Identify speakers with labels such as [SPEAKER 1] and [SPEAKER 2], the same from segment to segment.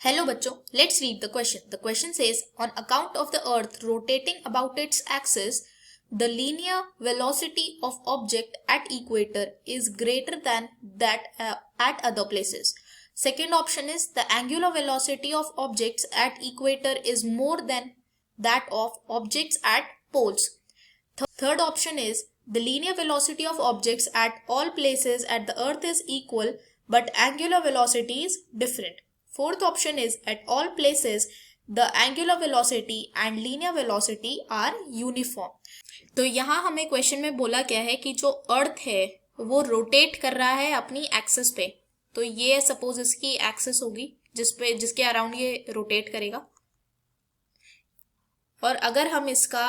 [SPEAKER 1] Hello बच्चों, let's read the question. The question says, on account of the earth rotating about its axis, the linear velocity of object at equator is greater than that at other places. Second option is the angular velocity of objects at equator is more than that of objects at poles. Third option is the linear velocity of objects at all places at the earth is equal but angular velocity is different. Fourth option is at all places the angular velocity and linear velocity are uniform. तो यहाँ हमें question में बोला क्या है कि जो अर्थ है वो रोटेट कर रहा है अपनी एक्सिस पे. तो ये सपोज इसकी एक्सिस होगी जिसके अराउंड ये रोटेट करेगा. और अगर हम इसका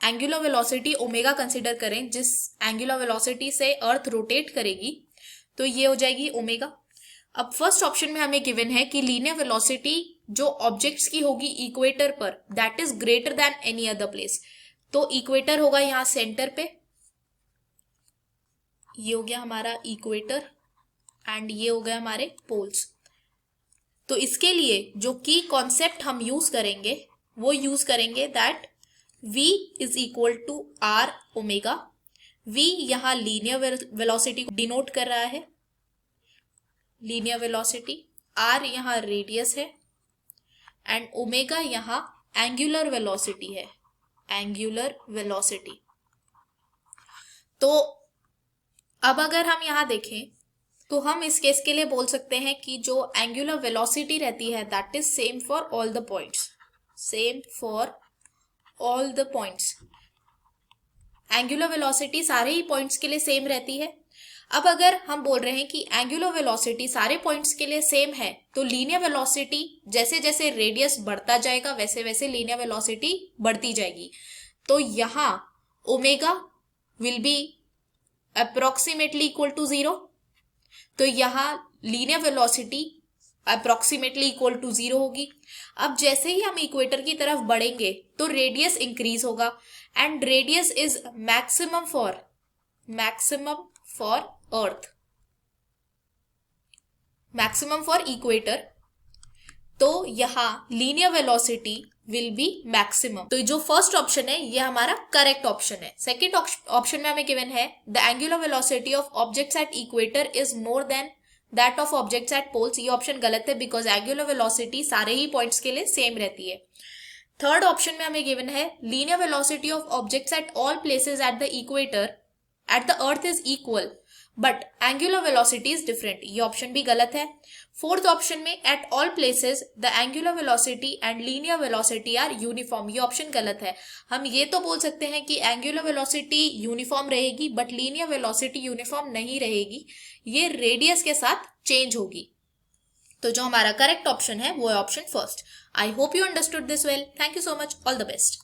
[SPEAKER 1] एंगुलर वेलोसिटी ओमेगा कंसिडर करें जिस एंगुलर वेलोसिटी से अर्थ रोटेट करेगी, तो ये हो जाएगी ओमेगा. अब फर्स्ट ऑप्शन में हमें गिवन है कि लीनियर वेलोसिटी जो ऑब्जेक्ट्स की होगी इक्वेटर पर that is greater than any other place. तो इक्वेटर होगा यहां सेंटर पे, ये हो गया हमारा इक्वेटर एंड ये हो गया हमारे पोल्स. तो इसके लिए जो की कॉन्सेप्ट हम यूज करेंगे वो यूज करेंगे that v is equal to R omega. v यहां लीनियर वेलोसिटी को डिनोट कर रहा है, लीनियर वेलोसिटी. r यहां रेडियस है एंड ओमेगा यहां एंगुलर वेलोसिटी है, एंगुलर वेलोसिटी. तो अब अगर हम यहां देखें तो हम इस केस के लिए बोल सकते हैं कि जो एंगुलर वेलोसिटी रहती है that is same for all the points, same for all the points. Angular velocity सारे ही पॉइंट्स के लिए सेम रहती है. अब अगर हम बोल रहे हैं कि एंगुलर वेलोसिटी सारे पॉइंट्स के लिए सेम है तो लीनियर वेलोसिटी जैसे जैसे रेडियस बढ़ता जाएगा वैसे वैसे लीनियर वेलोसिटी बढ़ती जाएगी. तो यहां omega will be approximately equal to 0. तो यहां linear velocity approximately equal to 0 होगी. अब जैसे ही हम इक्वेटर की तरफ बढ़ेंगे तो रेडियस इंक्रीज होगा and radius is maximum for earth, maximum for equator. तो यहां linear velocity will be maximum. तो जो फर्स्ट ऑप्शन है ये हमारा करेक्ट ऑप्शन है. सेकेंड ऑप्शन में हमें गिवन है the angular velocity of objects at equator is more than that of objects at poles. ये ऑप्शन गलत है बिकॉज एंगुलर वेलोसिटी सारे ही पॉइंट्स के लिए सेम रहती है. थर्ड ऑप्शन में हमें गिवन है linear velocity of objects at all places at the equator at the earth is equal but angular velocity is different. ये ऑप्शन भी गलत है. फोर्थ ऑप्शन में at all places the angular velocity and linear velocity are uniform. ये option गलत है. हम ये तो बोल सकते हैं कि एंगुलर वेलोसिटी यूनिफॉर्म रहेगी बट लीनियर वेलोसिटी यूनिफॉर्म नहीं रहेगी, ये रेडियस के साथ चेंज होगी. तो जो हमारा करेक्ट ऑप्शन है वो है option first. I hope you understood this well. Thank you so much. All the best.